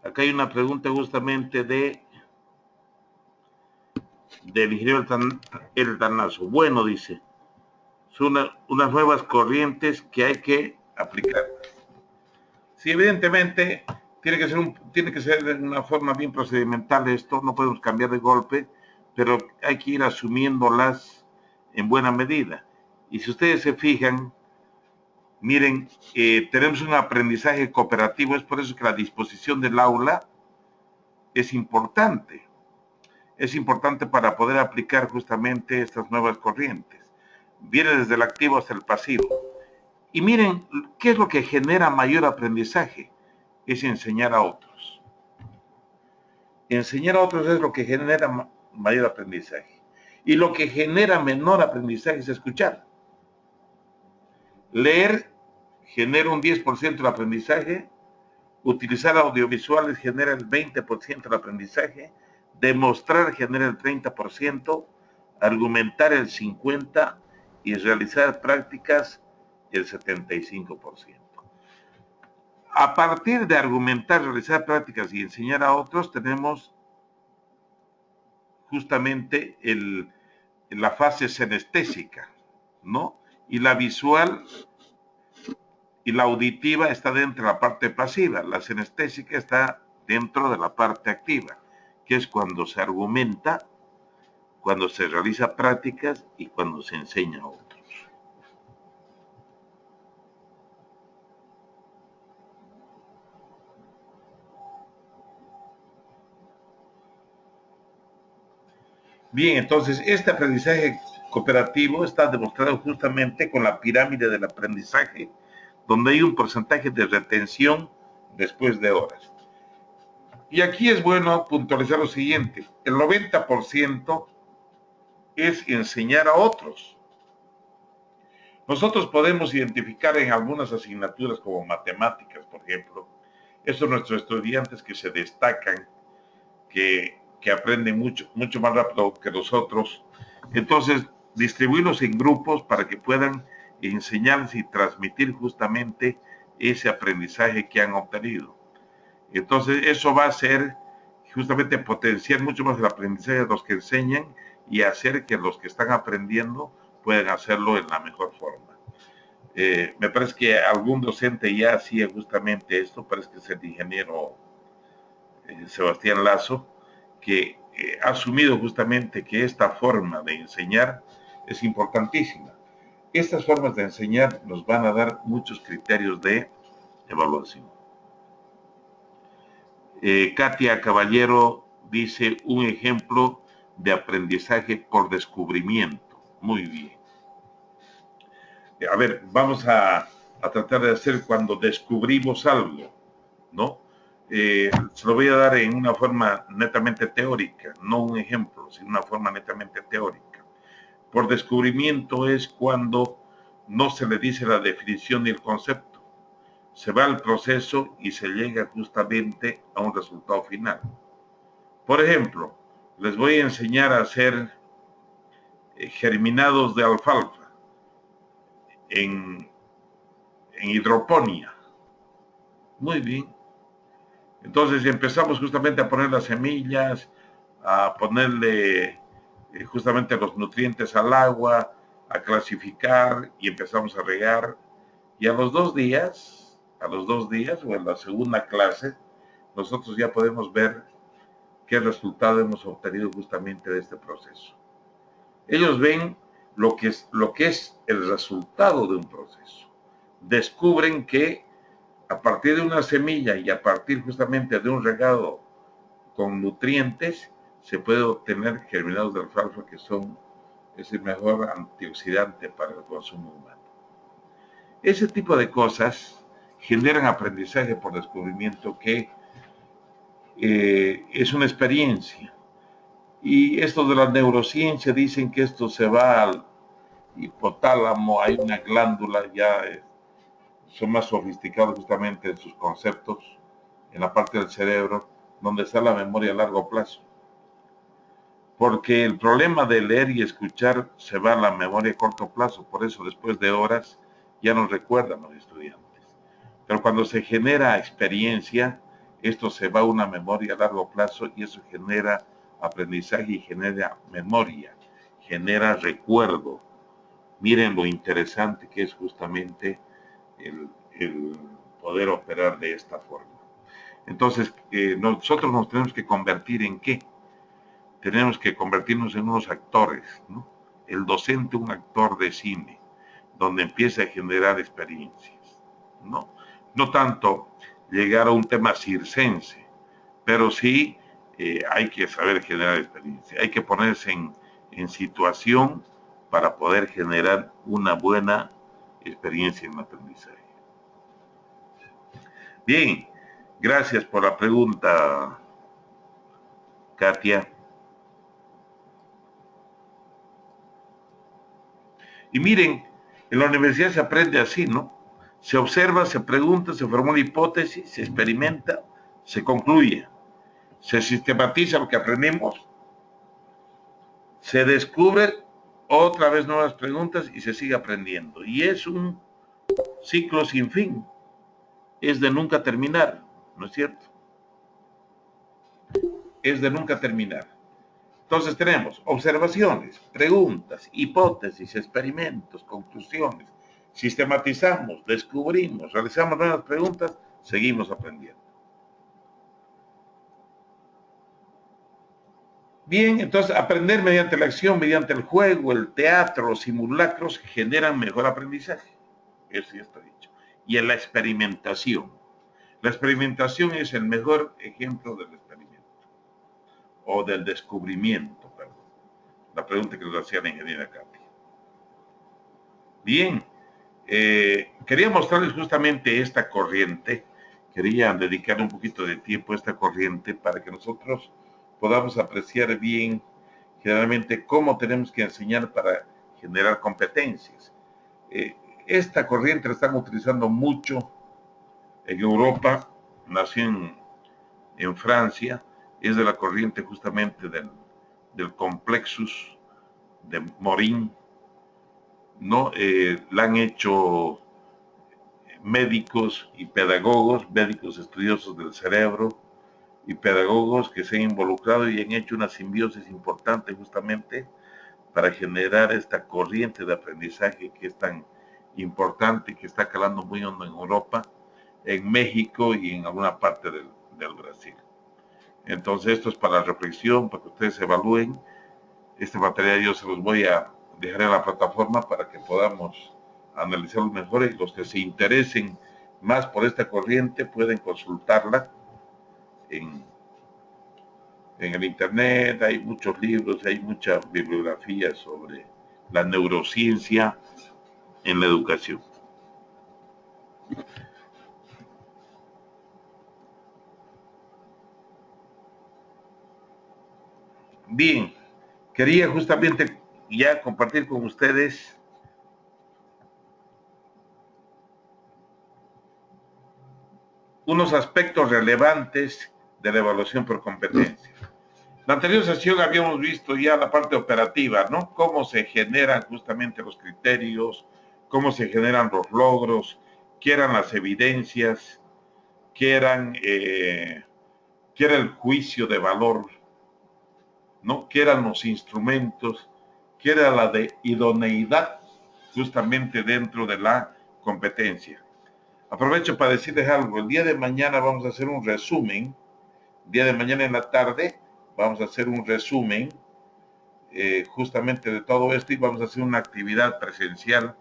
Acá hay una pregunta justamente del ingeniero El Tanazo. Bueno, dice, son unas nuevas corrientes que hay que aplicar. Sí, evidentemente tiene que ser de una forma bien procedimental esto, no podemos cambiar de golpe, pero hay que ir asumiéndolas en buena medida. Y si ustedes se fijan, miren, tenemos un aprendizaje cooperativo, es por eso que la disposición del aula es importante. Es importante para poder aplicar justamente estas nuevas corrientes. Viene desde el activo hasta el pasivo. Y miren, ¿qué es lo que genera mayor aprendizaje? Es enseñar a otros. Enseñar a otros es lo que genera mayor aprendizaje. Y lo que genera menor aprendizaje es escuchar. Leer genera un 10% del aprendizaje, utilizar audiovisuales genera el 20% del aprendizaje, demostrar genera el 30%, argumentar el 50% y realizar prácticas el 75%. A partir de argumentar, realizar prácticas y enseñar a otros, tenemos justamente la fase senestésica, ¿no? Y la visual y la auditiva está dentro de la parte pasiva, la senestésica está dentro de la parte activa, que es cuando se argumenta, cuando se realiza prácticas y cuando se enseña a otros. Bien, entonces este aprendizaje cooperativo está demostrado justamente con la pirámide del aprendizaje, donde hay un porcentaje de retención después de horas. Y aquí es bueno puntualizar lo siguiente, el 90% es enseñar a otros. Nosotros podemos identificar en algunas asignaturas como matemáticas, por ejemplo, esos nuestros estudiantes que se destacan, que aprenden mucho más rápido que nosotros. Entonces, distribuirlos en grupos para que puedan enseñarles y transmitir justamente ese aprendizaje que han obtenido. Entonces, eso va a hacer justamente potenciar mucho más el aprendizaje de los que enseñan y hacer que los que están aprendiendo puedan hacerlo en la mejor forma. Me parece que algún docente ya hacía justamente esto, parece que es el ingeniero Sebastián Lazo, que ha asumido justamente que esta forma de enseñar es importantísima. Estas formas de enseñar nos van a dar muchos criterios de evaluación. Katia Caballero dice un ejemplo de aprendizaje por descubrimiento. Muy bien. A ver, vamos a tratar de hacer cuando descubrimos algo, ¿no? Se lo voy a dar en una forma netamente teórica, no un ejemplo, sino una forma netamente teórica. Por descubrimiento es cuando no se le dice la definición ni el concepto. Se va al proceso y se llega justamente a un resultado final. Por ejemplo, les voy a enseñar a hacer germinados de alfalfa en hidroponía. Muy bien. Entonces empezamos justamente a poner las semillas, a ponerle justamente los nutrientes al agua, a clasificar y empezamos a regar. Y a los 2 días o en la segunda clase, nosotros ya podemos ver qué resultado hemos obtenido justamente de este proceso. Ellos ven lo que es el resultado de un proceso. Descubren que a partir de una semilla y a partir justamente de un regado con nutrientes, se puede obtener germinados de alfalfa que es el mejor antioxidante para el consumo humano. Ese tipo de cosas generan aprendizaje por descubrimiento que es una experiencia. Y esto de la neurociencia dicen que esto se va al hipotálamo, hay una glándula, ya son más sofisticados justamente en sus conceptos, en la parte del cerebro, donde está la memoria a largo plazo. Porque el problema de leer y escuchar se va a la memoria a corto plazo, por eso después de horas ya no recuerdan los estudiantes. Pero cuando se genera experiencia, esto se va a una memoria a largo plazo y eso genera aprendizaje y genera memoria, genera recuerdo. Miren lo interesante que es justamente el poder operar de esta forma. Entonces, nosotros nos tenemos que convertir en ¿qué? Tenemos que convertirnos en unos actores, ¿no? El docente, un actor de cine, donde empieza a generar experiencias, ¿no? No tanto llegar a un tema circense, pero sí hay que saber generar experiencia, hay que ponerse en situación para poder generar una buena experiencia en aprendizaje. Bien, gracias por la pregunta, Katia. Y miren, en la universidad se aprende así, ¿no? Se observa, se pregunta, se formula hipótesis, se experimenta, se concluye, se sistematiza lo que aprendimos, se descubre otra vez nuevas preguntas y se sigue aprendiendo. Y es un ciclo sin fin, es de nunca terminar, ¿no es cierto? Es de nunca terminar. Entonces tenemos observaciones, preguntas, hipótesis, experimentos, conclusiones. Sistematizamos, descubrimos, realizamos nuevas preguntas, seguimos aprendiendo. Bien, entonces aprender mediante la acción, mediante el juego, el teatro, los simulacros generan mejor aprendizaje. Eso ya está dicho. Y en la experimentación. La experimentación es el mejor ejemplo del experimento o del descubrimiento, perdón. La pregunta que nos hacía la ingeniera Katy. Bien, quería mostrarles justamente esta corriente, quería dedicar un poquito de tiempo a esta corriente para que nosotros podamos apreciar bien generalmente cómo tenemos que enseñar para generar competencias. Esta corriente la están utilizando mucho en Europa, nació en Francia, es de la corriente justamente del Complexus de Morin, ¿no? La han hecho médicos y pedagogos, médicos estudiosos del cerebro y pedagogos que se han involucrado y han hecho una simbiosis importante justamente para generar esta corriente de aprendizaje que es tan importante, que está calando muy hondo en Europa, en México y en alguna parte del Brasil. Entonces esto es para reflexión, para que ustedes evalúen. Este material yo se los voy a dejar en la plataforma para que podamos analizarlo mejor y los que se interesen más por esta corriente pueden consultarla en el internet, hay muchos libros, hay mucha bibliografía sobre la neurociencia en la educación. Bien, quería justamente ya compartir con ustedes unos aspectos relevantes de la evaluación por competencia. La anterior sesión habíamos visto ya la parte operativa, ¿no? Cómo se generan justamente los criterios, cómo se generan los logros, qué eran las evidencias, qué era el juicio de valor, ¿no? Qué eran los instrumentos, qué era la de idoneidad justamente dentro de la competencia. Aprovecho para decirles algo, el día de mañana vamos a hacer un resumen, el día de mañana en la tarde vamos a hacer un resumen justamente de todo esto y vamos a hacer una actividad presencial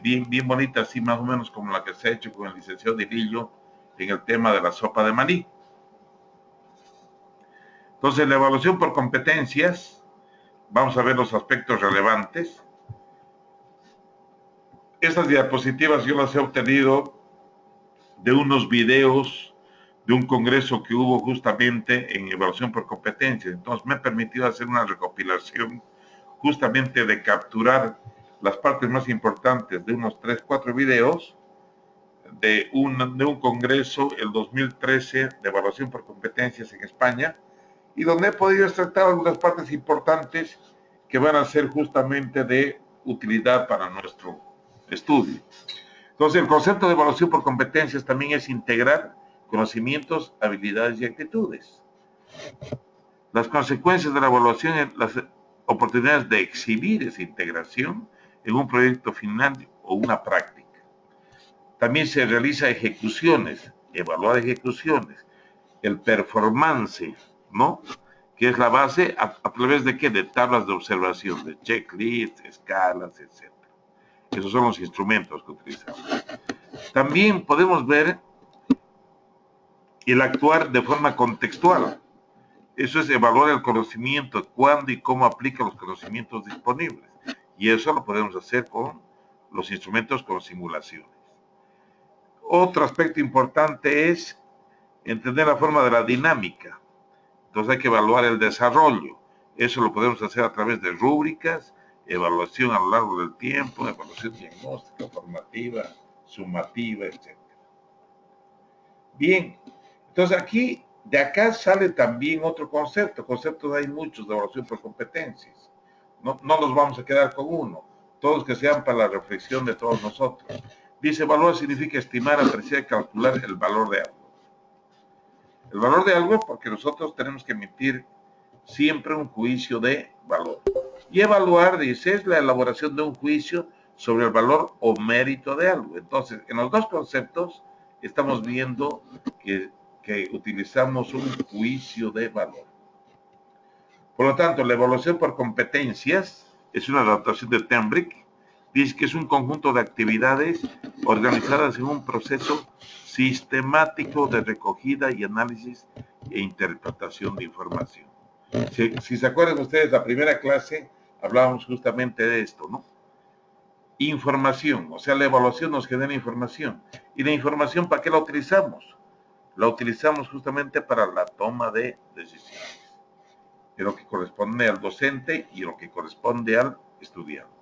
bien bonita, así más o menos como la que se ha hecho con el licenciado Dirillo en el tema de la sopa de maní. Entonces, la evaluación por competencias, vamos a ver los aspectos relevantes. Estas diapositivas yo las he obtenido de unos videos de un congreso que hubo justamente en evaluación por competencias. Entonces, me ha permitido hacer una recopilación justamente de capturar las partes más importantes de unos 3, 4 videos de un congreso el 2013 de evaluación por competencias en España y donde he podido extractar algunas partes importantes que van a ser justamente de utilidad para nuestro estudio. Entonces, el concepto de evaluación por competencias también es integrar conocimientos, habilidades y actitudes. Las consecuencias de la evaluación en las oportunidades de exhibir esa integración en un proyecto final o una práctica. También se realiza ejecuciones, evaluar ejecuciones, el performance, ¿no? Que es la base a través de qué? De tablas de observación, de checklists, escalas, etc. Esos son los instrumentos que utilizamos. También podemos ver el actuar de forma contextual. Eso es evaluar el conocimiento, cuándo y cómo aplica los conocimientos disponibles. Y eso lo podemos hacer con los instrumentos con simulaciones. Otro aspecto importante es entender la forma de la dinámica. Entonces hay que evaluar el desarrollo. Eso lo podemos hacer a través de rúbricas, evaluación a lo largo del tiempo, evaluación diagnóstica, formativa, sumativa, etc. Bien, entonces aquí, de acá sale también otro concepto. Conceptos hay muchos de evaluación por competencias. No nos vamos a quedar con uno. Todos que sean para la reflexión de todos nosotros. Dice, evaluar significa estimar, apreciar y calcular el valor de algo. El valor de algo porque nosotros tenemos que emitir siempre un juicio de valor. Y evaluar, dice, es la elaboración de un juicio sobre el valor o mérito de algo. Entonces, en los dos conceptos estamos viendo que utilizamos un juicio de valor. Por lo tanto, la evaluación por competencias es una adaptación de Tembrick. Dice que es un conjunto de actividades organizadas en un proceso sistemático de recogida y análisis e interpretación de información. Si se acuerdan ustedes, la primera clase hablábamos justamente de esto, ¿no? Información, o sea, la evaluación nos genera información. ¿Y la información para qué la utilizamos? La utilizamos justamente para la toma de decisiones, de lo que corresponde al docente y lo que corresponde al estudiante.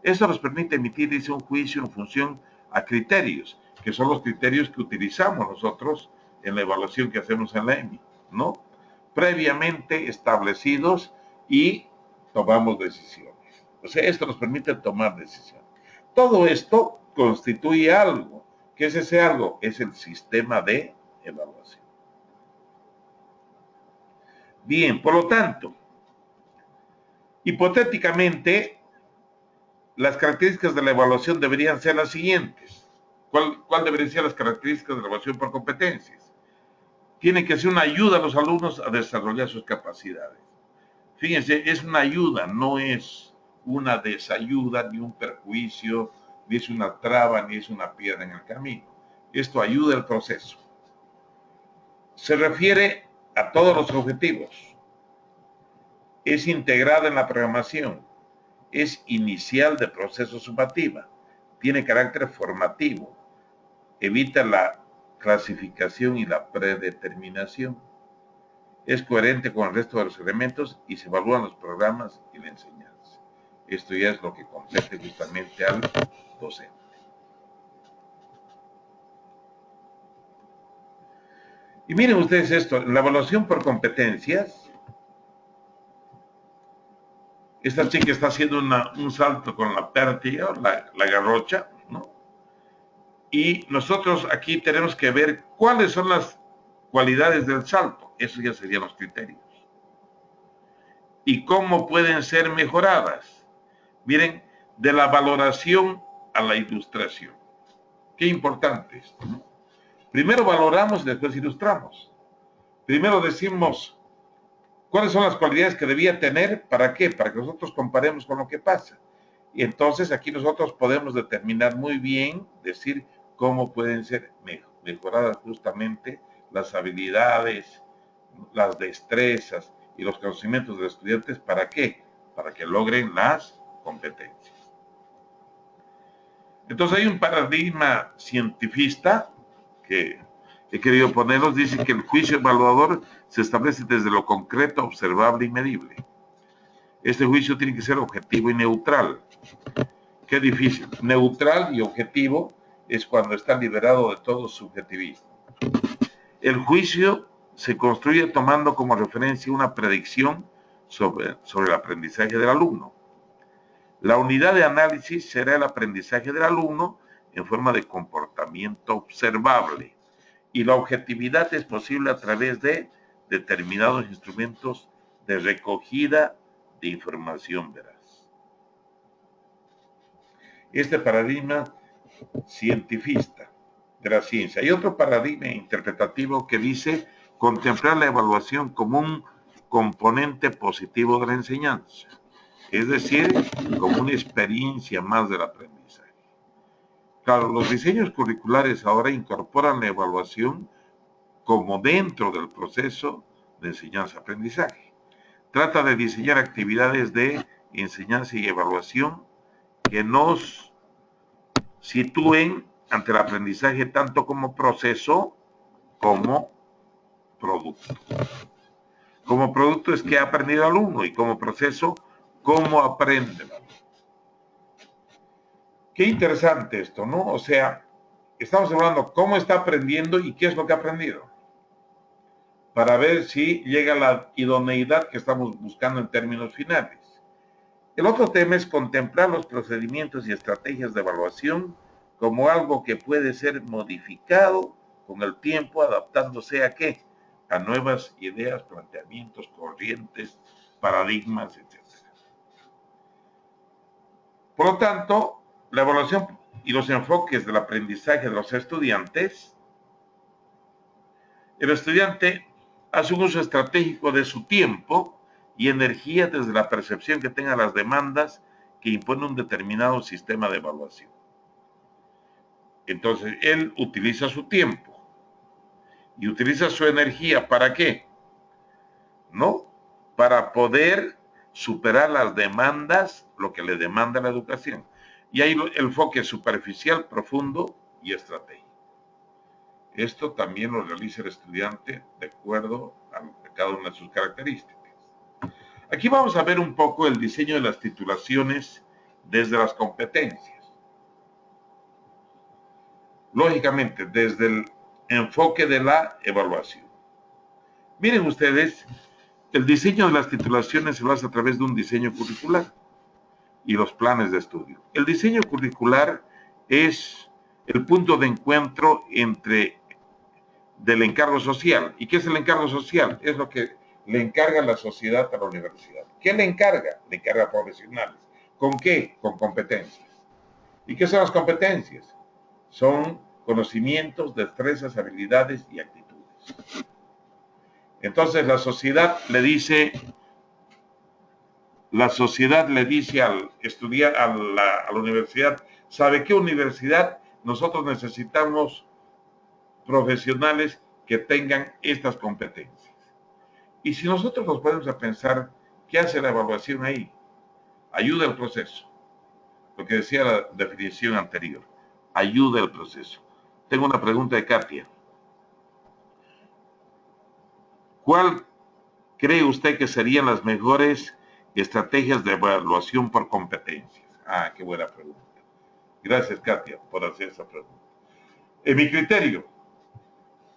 Eso nos permite emitir, dice, un juicio en función a criterios, que son los criterios que utilizamos nosotros en la evaluación que hacemos en la EMI, ¿no? Previamente establecidos y tomamos decisiones. O sea, esto nos permite tomar decisiones. Todo esto constituye algo. ¿Qué es ese algo? Es el sistema de evaluación. Bien, por lo tanto, hipotéticamente, las características de la evaluación deberían ser las siguientes. ¿Cuál deberían ser las características de la evaluación por competencias? Tiene que ser una ayuda a los alumnos a desarrollar sus capacidades. Fíjense, es una ayuda, no es una desayuda, ni un perjuicio, ni es una traba, ni es una piedra en el camino. Esto ayuda al proceso. Se refiere a todos los objetivos. Es integrada en la programación. Es inicial de proceso sumativa. Tiene carácter formativo. Evita la clasificación y la predeterminación. Es coherente con el resto de los elementos y se evalúan los programas y la enseñanza. Esto ya es lo que compete justamente al docente. Y miren ustedes esto, la evaluación por competencias, esta chica está haciendo un salto con la pértiga, la garrocha, ¿no? Y nosotros aquí tenemos que ver cuáles son las cualidades del salto, esos ya serían los criterios. Y cómo pueden ser mejoradas. Miren, de la valoración a la ilustración. Qué importante esto, ¿no? Primero valoramos y después ilustramos. Primero decimos cuáles son las cualidades que debía tener, ¿para qué? Para que nosotros comparemos con lo que pasa. Y entonces aquí nosotros podemos determinar muy bien, decir cómo pueden ser mejoradas justamente las habilidades, las destrezas y los conocimientos de los estudiantes, ¿para qué? Para que logren las competencias. Entonces hay un paradigma cientifista que he querido ponerlos, dice que el juicio evaluador se establece desde lo concreto, observable y medible. Este juicio tiene que ser objetivo y neutral. Qué difícil. Neutral y objetivo es cuando está liberado de todo subjetivismo. El juicio se construye tomando como referencia una predicción sobre el aprendizaje del alumno. La unidad de análisis será el aprendizaje del alumno en forma de comportamiento observable y la objetividad es posible a través de determinados instrumentos de recogida de información veraz. Este paradigma cientifista de la ciencia. Hay otro paradigma interpretativo que dice contemplar la evaluación como un componente positivo de la enseñanza, es decir, como una experiencia más del aprendizaje. Claro, los diseños curriculares ahora incorporan la evaluación como dentro del proceso de enseñanza-aprendizaje. Trata de diseñar actividades de enseñanza y evaluación que nos sitúen ante el aprendizaje tanto como proceso como producto. Como producto es que ha aprendido el alumno y como proceso, cómo aprende el alumno. Qué interesante esto, ¿no? O sea, estamos hablando cómo está aprendiendo y qué es lo que ha aprendido, para ver si llega a la idoneidad que estamos buscando en términos finales. El otro tema es contemplar los procedimientos y estrategias de evaluación como algo que puede ser modificado con el tiempo, adaptándose a qué? A nuevas ideas, planteamientos, corrientes, paradigmas, etc. Por lo tanto, la evaluación y los enfoques del aprendizaje de los estudiantes, el estudiante hace un uso estratégico de su tiempo y energía desde la percepción que tenga las demandas que impone un determinado sistema de evaluación. Entonces, él utiliza su tiempo y utiliza su energía, ¿para qué? ¿No? Para poder superar las demandas, lo que le demanda la educación. Y hay el enfoque superficial, profundo y estratégico. Esto también lo realiza el estudiante de acuerdo a cada una de sus características. Aquí vamos a ver un poco el diseño de las titulaciones desde las competencias. Lógicamente, desde el enfoque de la evaluación. Miren ustedes, el diseño de las titulaciones se lo hace a través de un diseño curricular y los planes de estudio. El diseño curricular es el punto de encuentro del encargo social. ¿Y qué es el encargo social? Es lo que le encarga la sociedad a la universidad. ¿Qué le encarga? Le encarga a profesionales. ¿Con qué? Con competencias. ¿Y qué son las competencias? Son conocimientos, destrezas, habilidades y actitudes. Entonces la sociedad le dice al estudiar a la universidad, ¿sabe qué universidad? Nosotros necesitamos profesionales que tengan estas competencias. Y si nosotros nos ponemos a pensar, ¿qué hace la evaluación ahí? Ayuda al proceso. Lo que decía la definición anterior. Ayuda al proceso. Tengo una pregunta de Katia. ¿Cuál cree usted que serían las mejores estrategias de evaluación por competencias? Ah, qué buena pregunta. Gracias, Katia, por hacer esa pregunta. En mi criterio,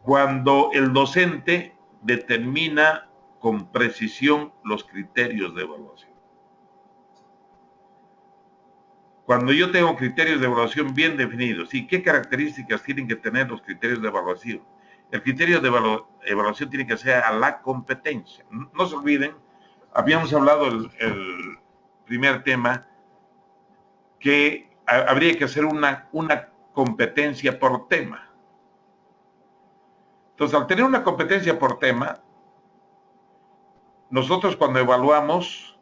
cuando el docente determina con precisión los criterios de evaluación. Cuando yo tengo criterios de evaluación bien definidos, ¿y qué características tienen que tener los criterios de evaluación? El criterio de evaluación tiene que ser a la competencia. No se olviden, habíamos hablado el primer tema, que habría que hacer una competencia por tema. Entonces, al tener una competencia por tema, nosotros cuando evaluamos,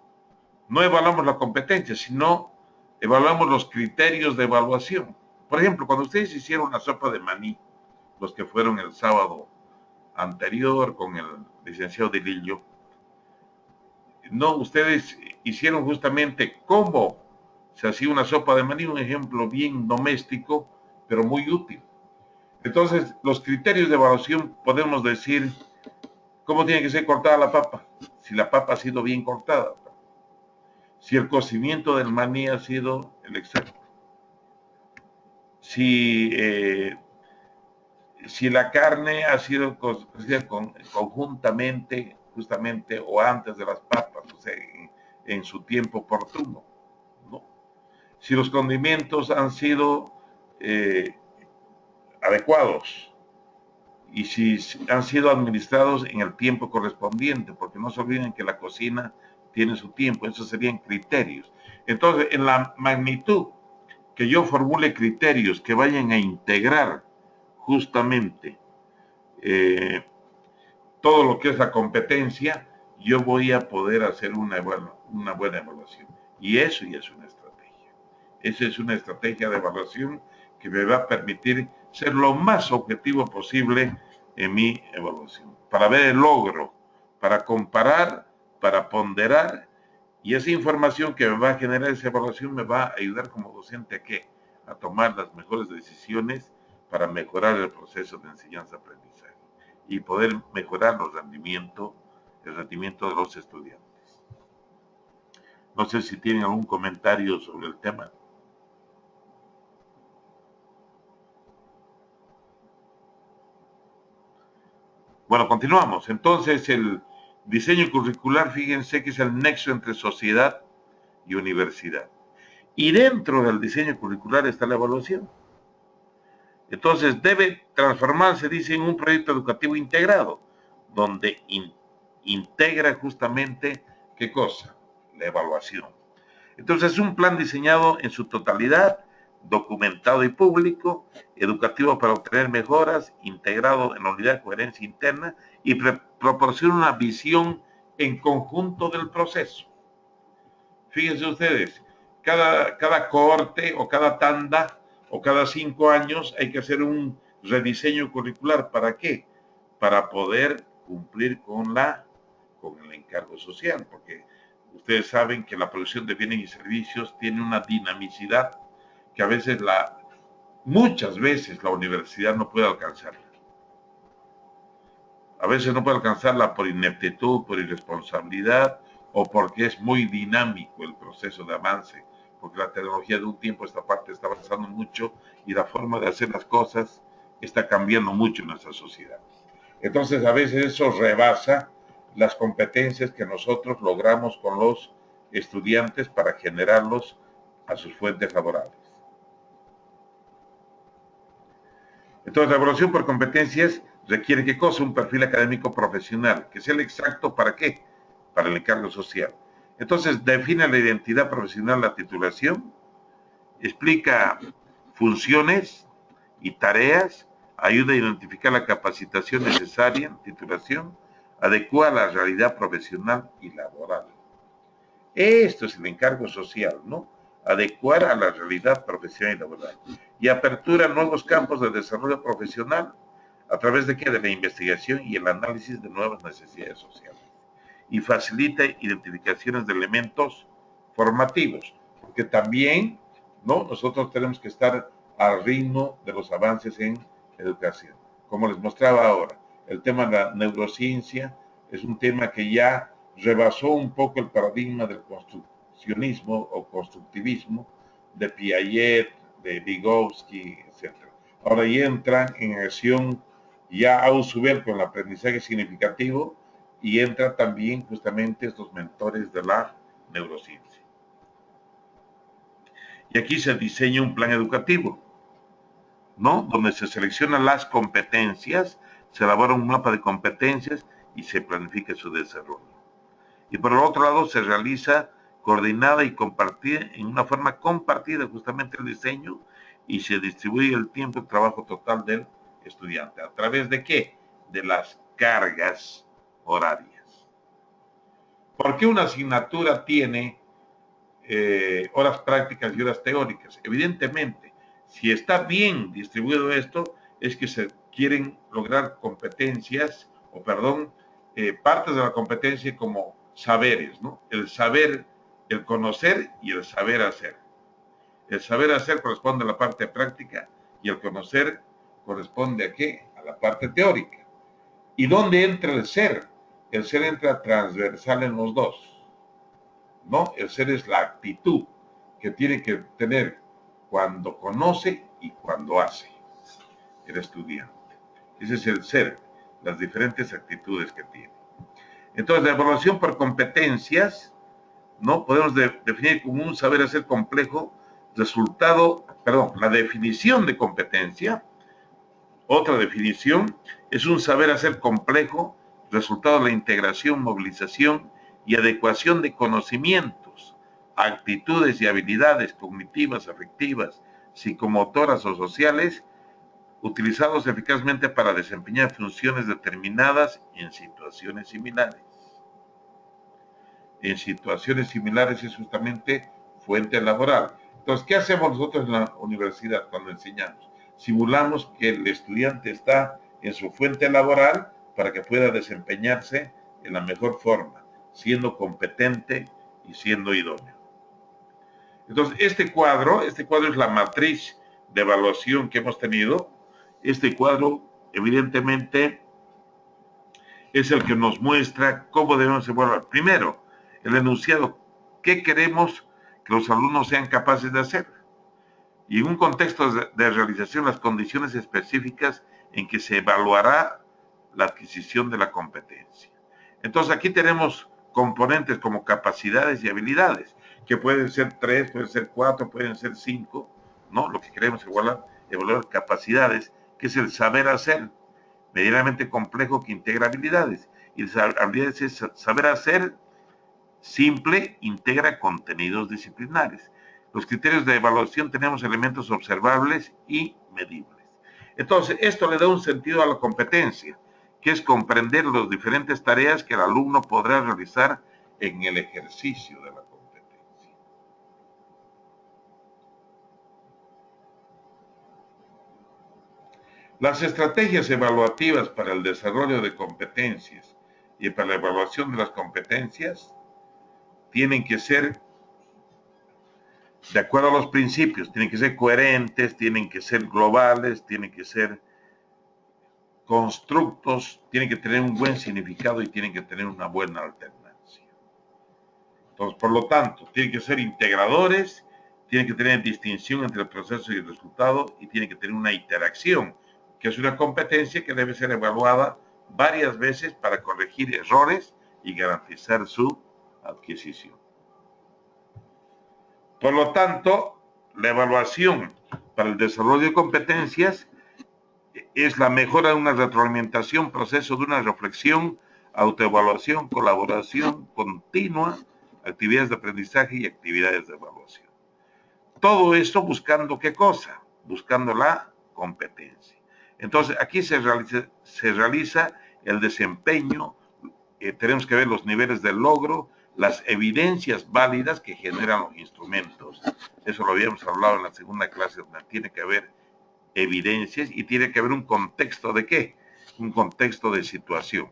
no evaluamos la competencia, sino evaluamos los criterios de evaluación. Por ejemplo, cuando ustedes hicieron la sopa de maní, los que fueron el sábado anterior con el licenciado Dilillo, no, ustedes hicieron justamente cómo se hacía una sopa de maní, un ejemplo bien doméstico, pero muy útil. Entonces, los criterios de evaluación podemos decir cómo tiene que ser cortada la papa, si la papa ha sido bien cortada, si el cocimiento del maní ha sido el exacto, si la carne ha sido cocida conjuntamente, justamente, o antes de las papas, o sea, en su tiempo oportuno, ¿no? Si los condimentos han sido adecuados, y si han sido administrados en el tiempo correspondiente, porque no se olviden que la cocina tiene su tiempo, esos serían criterios. Entonces, en la magnitud que yo formule criterios que vayan a integrar justamente eh, todo lo que es la competencia, yo voy a poder hacer una buena evaluación. Y eso ya es una estrategia. Esa es una estrategia de evaluación que me va a permitir ser lo más objetivo posible en mi evaluación, para ver el logro, para comparar, para ponderar, y esa información que me va a generar esa evaluación me va a ayudar como docente a qué? A tomar las mejores decisiones para mejorar el proceso de enseñanza-aprendizaje y poder mejorar el rendimiento de los estudiantes. No sé si tienen algún comentario sobre el tema. Bueno, continuamos. Entonces, el diseño curricular, fíjense que es el nexo entre sociedad y universidad. Y dentro del diseño curricular está la evaluación. Entonces, debe transformarse, dice, en un proyecto educativo integrado, donde integra justamente, ¿qué cosa? La evaluación. Entonces, es un plan diseñado en su totalidad, documentado y público, educativo para obtener mejoras, integrado en la unidad de coherencia interna y proporciona una visión en conjunto del proceso. Fíjense ustedes, cada cohorte o cada tanda o cada 5 años hay que hacer un rediseño curricular. ¿Para qué? Para poder cumplir con el encargo social, porque ustedes saben que la producción de bienes y servicios tiene una dinamicidad que a veces muchas veces la universidad no puede alcanzarla. A veces no puede alcanzarla por ineptitud, por irresponsabilidad o porque es muy dinámico el proceso de avance, porque la tecnología de un tiempo a esta parte está avanzando mucho y la forma de hacer las cosas está cambiando mucho en nuestra sociedad. Entonces a veces eso rebasa las competencias que nosotros logramos con los estudiantes para generarlos a sus fuentes laborales. Entonces, la evaluación por competencias requiere ¿qué cosa? Un perfil académico profesional, que sea el exacto ¿para qué? Para el encargo social. Entonces, define la identidad profesional, la titulación, explica funciones y tareas, ayuda a identificar la capacitación necesaria, titulación, adecua a la realidad profesional y laboral. Esto es el encargo social, ¿no? Adecuar a la realidad profesional y laboral. Y apertura nuevos campos de desarrollo profesional a través de qué? De la investigación y el análisis de nuevas necesidades sociales. Y facilita identificaciones de elementos formativos, porque también, ¿no? Nosotros tenemos que estar al ritmo de los avances en educación. Como les mostraba ahora, el tema de la neurociencia es un tema que ya rebasó un poco el paradigma del construccionismo o constructivismo de Piaget, de Vygotsky, etc. Ahora ya entran en acción ya a su vez con el aprendizaje significativo y entra también justamente estos mentores de la neurociencia. Y aquí se diseña un plan educativo, ¿no? Donde se seleccionan las competencias, se elabora un mapa de competencias y se planifica su desarrollo. Y por el otro lado se realiza coordinada y compartida, en una forma compartida justamente el diseño y se distribuye el tiempo de trabajo total del estudiante. ¿A través de qué? De las cargas horarias. ¿Por qué una asignatura tiene horas prácticas y horas teóricas? Evidentemente, si está bien distribuido esto, es que se quieren lograr competencias, o perdón, partes de la competencia como saberes, ¿no? El saber, el conocer y el saber hacer. El saber hacer corresponde a la parte práctica y el conocer corresponde a qué? A la parte teórica. ¿Y dónde entra el ser? El ser entra transversal en los dos, ¿no? El ser es la actitud que tiene que tener cuando conoce y cuando hace el estudiante. Ese es el ser, las diferentes actitudes que tiene. Entonces, la evaluación por competencias, ¿no? Podemos definir como un saber hacer complejo, la definición de competencia Otra definición es un saber hacer complejo, resultado de la integración, movilización y adecuación de conocimientos, actitudes y habilidades cognitivas, afectivas, psicomotoras o sociales, utilizados eficazmente para desempeñar funciones determinadas en situaciones similares. En situaciones similares es justamente fuente laboral. Entonces, ¿qué hacemos nosotros en la universidad cuando enseñamos? Simulamos que el estudiante está en su fuente laboral para que pueda desempeñarse en la mejor forma, siendo competente y siendo idóneo. Entonces, este cuadro es la matriz de evaluación que hemos tenido. Este cuadro, evidentemente, es el que nos muestra cómo debemos evaluar. Primero, el enunciado, ¿qué queremos que los alumnos sean capaces de hacer? Y en un contexto de realización, las condiciones específicas en que se evaluará la adquisición de la competencia. Entonces, aquí tenemos componentes como capacidades y habilidades, que pueden ser 3, pueden ser 4, pueden ser 5, ¿no? Lo que queremos evaluar capacidades, que es el saber hacer, medianamente complejo que integra habilidades. Y habilidades es saber hacer simple, integra contenidos disciplinares. Los criterios de evaluación tenemos elementos observables y medibles. Entonces, esto le da un sentido a la competencia, que es comprender las diferentes tareas que el alumno podrá realizar en el ejercicio de la competencia. Las estrategias evaluativas para el desarrollo de competencias y para la evaluación de las competencias tienen que ser de acuerdo a los principios, tienen que ser coherentes, tienen que ser globales, tienen que ser constructos, tienen que tener un buen significado y tienen que tener una buena alternancia. Entonces, por lo tanto, tienen que ser integradores, tienen que tener distinción entre el proceso y el resultado y tienen que tener una interacción, que es una competencia que debe ser evaluada varias veces para corregir errores y garantizar su adquisición. Por lo tanto, la evaluación para el desarrollo de competencias es la mejora de una retroalimentación, proceso de una reflexión, autoevaluación, colaboración continua, actividades de aprendizaje y actividades de evaluación. Todo esto buscando ¿qué cosa? Buscando la competencia. Entonces, aquí se realiza el desempeño, tenemos que ver los niveles del logro, las evidencias válidas que generan los instrumentos. Eso lo habíamos hablado en la segunda clase, donde tiene que haber evidencias y tiene que haber un contexto de qué, un contexto de situación.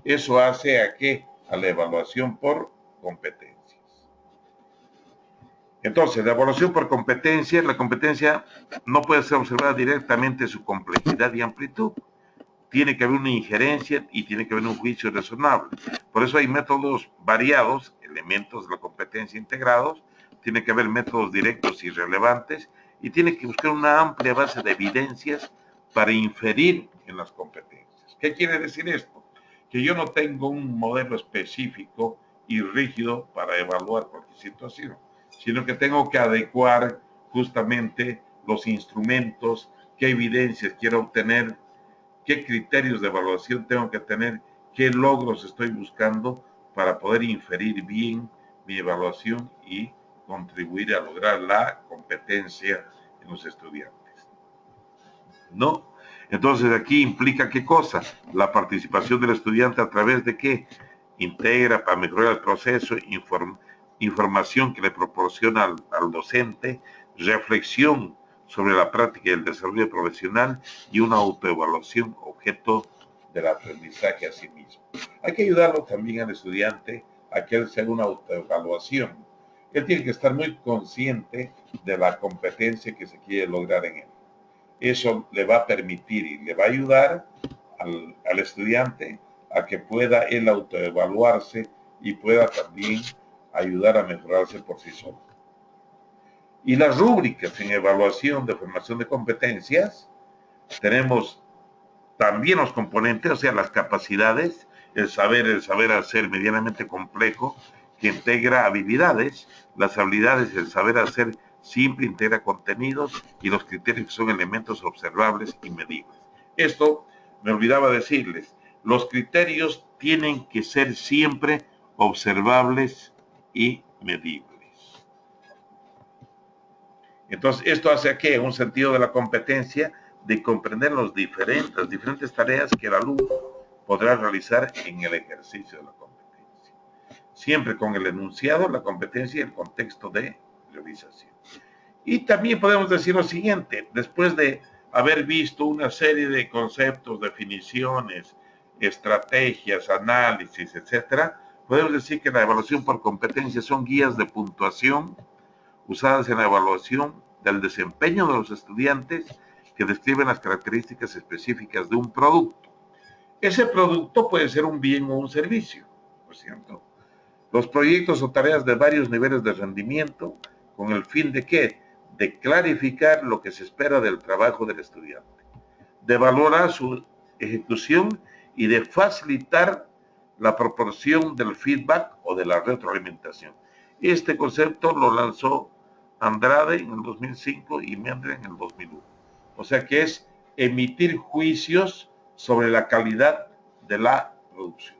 Eso hace a qué, a la evaluación por competencias. Entonces, la evaluación por competencias, la competencia no puede ser observada directamente su complejidad y amplitud. Tiene que haber una injerencia y tiene que haber un juicio razonable. Por eso hay métodos variados, elementos de la competencia integrados, tiene que haber métodos directos y relevantes y tiene que buscar una amplia base de evidencias para inferir en las competencias. ¿Qué quiere decir esto? Que yo no tengo un modelo específico y rígido para evaluar cualquier situación, sino que tengo que adecuar justamente los instrumentos, qué evidencias quiero obtener, qué criterios de evaluación tengo que tener, qué logros estoy buscando para poder inferir bien mi evaluación y contribuir a lograr la competencia en los estudiantes. ¿No? Entonces aquí implica qué cosa? La participación del estudiante a través de qué? Integra para mejorar el proceso, información que le proporciona al docente, reflexión sobre la práctica y el desarrollo profesional y una autoevaluación objeto del aprendizaje a sí mismo. Hay que ayudarlo también al estudiante a que él se haga una autoevaluación. Él tiene que estar muy consciente de la competencia que se quiere lograr en él. Eso le va a permitir y le va a ayudar al estudiante a que pueda él autoevaluarse y pueda también ayudar a mejorarse por sí solo. Y las rúbricas en evaluación de formación de competencias, tenemos también los componentes, o sea, las capacidades, el saber hacer medianamente complejo, que integra habilidades, las habilidades, el saber hacer simple, integra contenidos y los criterios que son elementos observables y medibles. Esto me olvidaba decirles, los criterios tienen que ser siempre observables y medibles. Entonces, esto hace a que un sentido de la competencia de comprender las diferentes tareas que el alumno podrá realizar en el ejercicio de la competencia. Siempre con el enunciado, la competencia y el contexto de realización. Y también podemos decir lo siguiente, después de haber visto una serie de conceptos, definiciones, estrategias, análisis, etcétera, podemos decir que la evaluación por competencia son guías de puntuación usadas en la evaluación del desempeño de los estudiantes que describen las características específicas de un producto. Ese producto puede ser un bien o un servicio, ¿no es cierto? Los proyectos o tareas de varios niveles de rendimiento con el fin de ¿qué? De clarificar lo que se espera del trabajo del estudiante, de valorar su ejecución y de facilitar la proporción del feedback o de la retroalimentación. Este concepto lo lanzó Andrade en el 2005 y Mendre en el 2001. O sea que es emitir juicios sobre la calidad de la producción.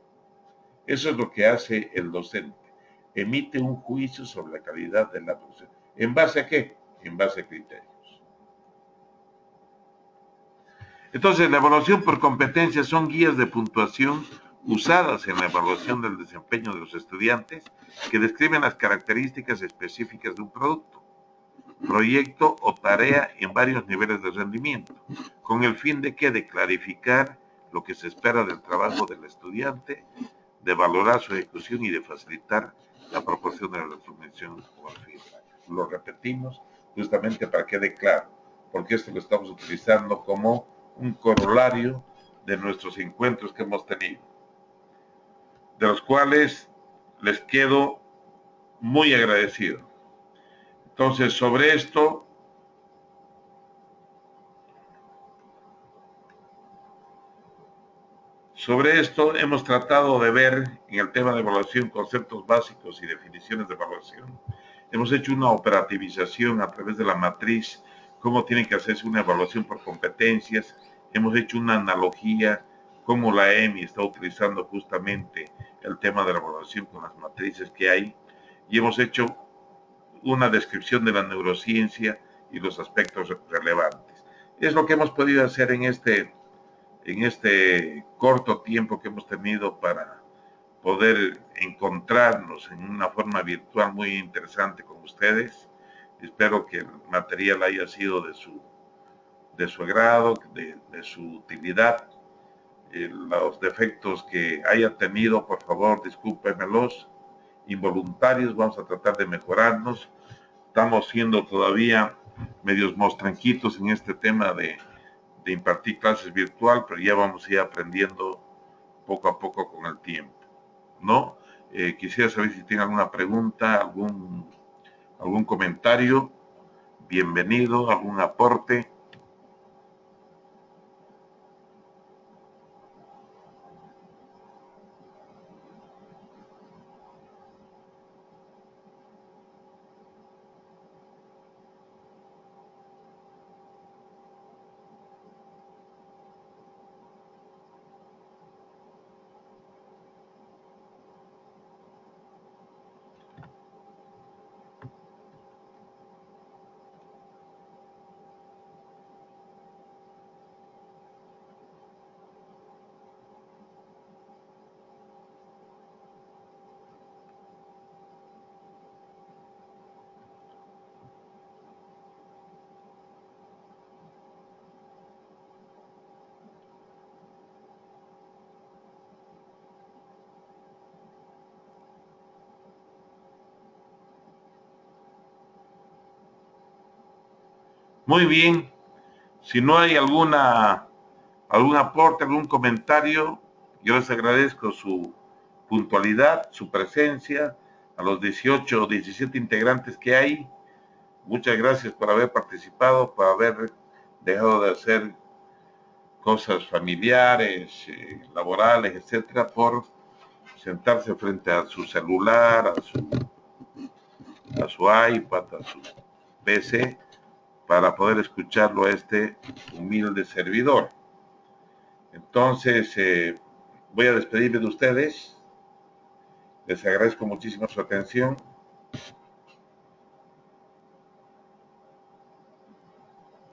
Eso es lo que hace el docente. Emite un juicio sobre la calidad de la producción. ¿En base a qué? En base a criterios. Entonces, la evaluación por competencias son guías de puntuación usadas en la evaluación del desempeño de los estudiantes que describen las características específicas de un producto, proyecto o tarea en varios niveles de rendimiento, con el fin de que de clarificar lo que se espera del trabajo del estudiante, de valorar su ejecución y de facilitar la proporción de la retroalimentación o el feedback. Lo repetimos justamente para que quede claro, porque esto lo estamos utilizando como un corolario de nuestros encuentros que hemos tenido, de los cuales les quedo muy agradecido. Entonces, sobre esto hemos tratado de ver en el tema de evaluación conceptos básicos y definiciones de evaluación. Hemos hecho una operativización a través de la matriz, cómo tiene que hacerse una evaluación por competencias. Hemos hecho una analogía, cómo la EMI está utilizando justamente el tema de la evaluación con las matrices que hay. Y hemos hecho una descripción de la neurociencia y los aspectos relevantes. Es lo que hemos podido hacer en este corto tiempo que hemos tenido para poder encontrarnos en una forma virtual muy interesante con ustedes. Espero que el material haya sido de su agrado, de su utilidad. Los defectos que haya tenido, por favor, discúlpemelos. Involuntarios, vamos a tratar de mejorarnos. Estamos siendo todavía medios mostranquitos en este tema de impartir clases virtual, pero ya vamos a ir aprendiendo poco a poco con el tiempo, ¿no? Quisiera saber si tienen alguna pregunta, algún comentario, bienvenido, algún aporte. Muy bien, si no hay algún aporte, algún comentario, yo les agradezco su puntualidad, su presencia, a los 18 o 17 integrantes que hay. Muchas gracias por haber participado, por haber dejado de hacer cosas familiares, laborales, etcétera, por sentarse frente a su celular, a su iPad, a su PC, para poder escucharlo a este humilde servidor. Entonces, voy a despedirme de ustedes. Les agradezco muchísimo su atención.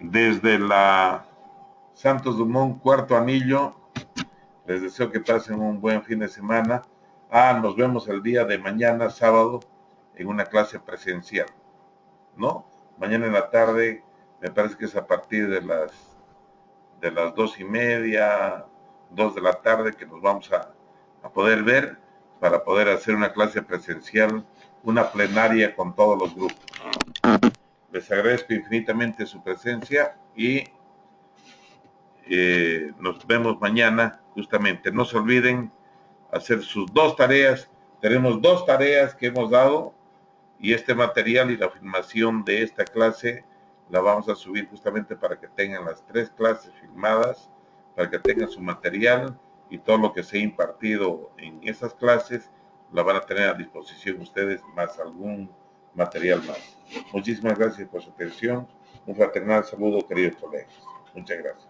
Desde la Santos Dumont, cuarto anillo, les deseo que pasen un buen fin de semana. Nos vemos el día de mañana, sábado, en una clase presencial, ¿no? Mañana en la tarde, me parece que es a partir de las 2:30, 2 de la tarde, que nos vamos a poder ver para poder hacer una clase presencial, una plenaria con todos los grupos. Les agradezco infinitamente su presencia y nos vemos mañana, justamente. No se olviden hacer sus 2 tareas. Tenemos 2 tareas que hemos dado y este material y la filmación de esta clase la vamos a subir justamente para que tengan las 3 clases filmadas, para que tengan su material y todo lo que se ha impartido en esas clases la van a tener a disposición ustedes, más algún material más. Muchísimas gracias por su atención. Un fraternal saludo, queridos colegas. Muchas gracias.